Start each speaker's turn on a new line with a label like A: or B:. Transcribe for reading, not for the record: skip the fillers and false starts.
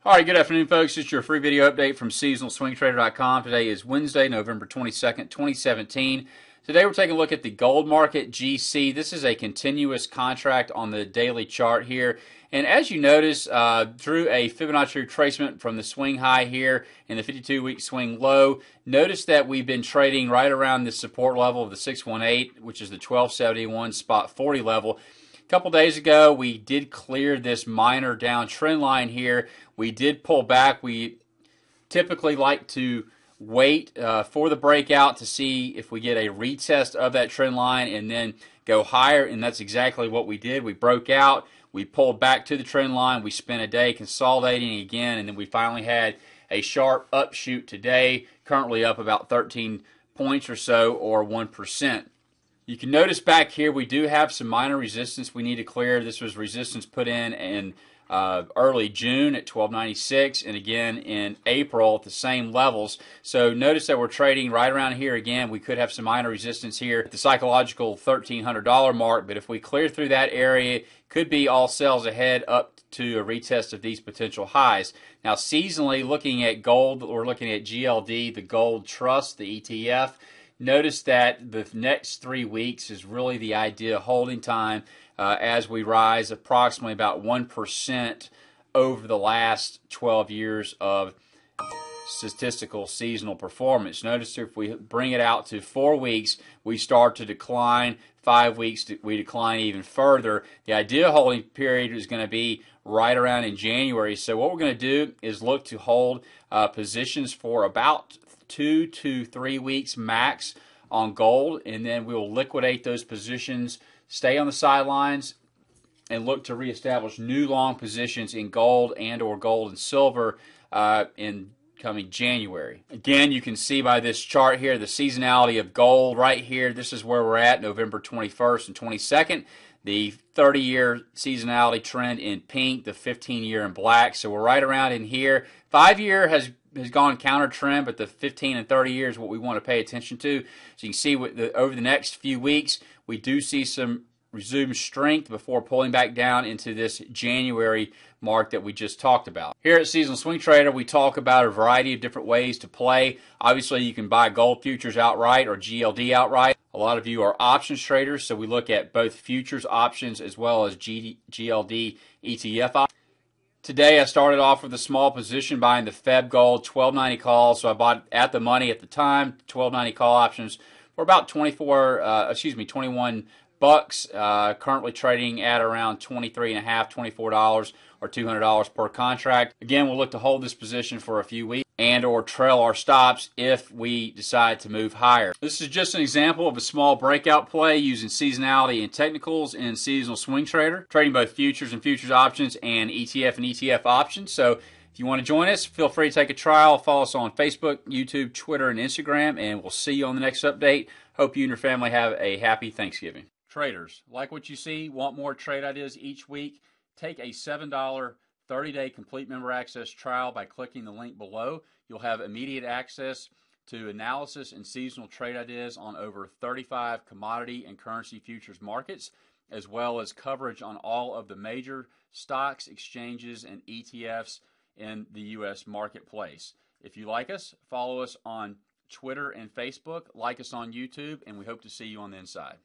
A: All right, good afternoon, folks. It's your free video update from seasonalswingtrader.com. Today is Wednesday, November 22nd, 2017. Today we're taking a look at the gold market GC. This is a continuous contract on the daily chart here. And as you notice, drew a Fibonacci retracement from the swing high here in the 52-week swing low. Notice that we've been trading right around the support level of the 618, which is the 1271 spot 40 level. A couple days ago, we did clear this minor down trend line here. We did pull back. We typically like to wait for the breakout to see if we get a retest of that trend line and then go higher, and that's exactly what we did. We broke out, we pulled back to the trend line, we spent a day consolidating again, and then we finally had a sharp upshoot today, currently up about 13 points or so, or 1%. You can notice back here we do have some minor resistance we need to clear. This was resistance put in early June at 1296 and again in April at the same levels. So notice that we're trading right around here again. We could have some minor resistance here at the psychological $1,300 mark, but if we clear through that area, it could be all sales ahead up to a retest of these potential highs. Now seasonally, looking at gold, we're looking at GLD, the Gold Trust, the ETF. Notice that the next 3 weeks is really the ideal holding time as we rise approximately about 1% over the last 12 years of statistical seasonal performance. Notice if we bring it out to 4 weeks, we start to decline. 5 weeks, we decline even further. The ideal holding period is going to be right around in January. So what we're going to do is look to hold positions for about 2 to 3 weeks max on gold, and then we will liquidate those positions, stay on the sidelines, and look to reestablish new long positions in gold and or gold and silver in coming January. Again, you can see by this chart here the seasonality of gold right here. This is where we're at, November 21st and 22nd. The 30-year seasonality trend in pink, the 15-year in black. So we're right around in here. 5-year has gone counter trend, but the 15 and 30 years is what we want to pay attention to. So you can see over the next few weeks, we do see some resumed strength before pulling back down into this January mark that we just talked about. Here at Seasonal Swing Trader, we talk about a variety of different ways to play. Obviously, you can buy gold futures outright or GLD outright. A lot of you are options traders, so we look at both futures options as well as GLD ETF options. Today I started off with a small position buying the Feb Gold 1290 call, so I bought at the money at the time, 1290 call options for about 21 bucks. Currently trading at around $23.50, $24 or $200 per contract. Again, we'll look to hold this position for a few weeks and or trail our stops if we decide to move higher. This is just an example of a small breakout play using seasonality and technicals in Seasonal Swing Trader, trading both futures and futures options and ETF options. So if you want to join us, feel free to take a trial. Follow us on Facebook, YouTube, Twitter, and Instagram, and we'll see you on the next update. Hope you and your family have a happy Thanksgiving. Traders, like what you see, want more trade ideas each week? Take a $7 30-day complete member access trial by clicking the link below. You'll have immediate access to analysis and seasonal trade ideas on over 35 commodity and currency futures markets, as well as coverage on all of the major stocks, exchanges, and ETFs in the U.S. marketplace. If you like us, follow us on Twitter and Facebook, like us on YouTube, and we hope to see you on the inside.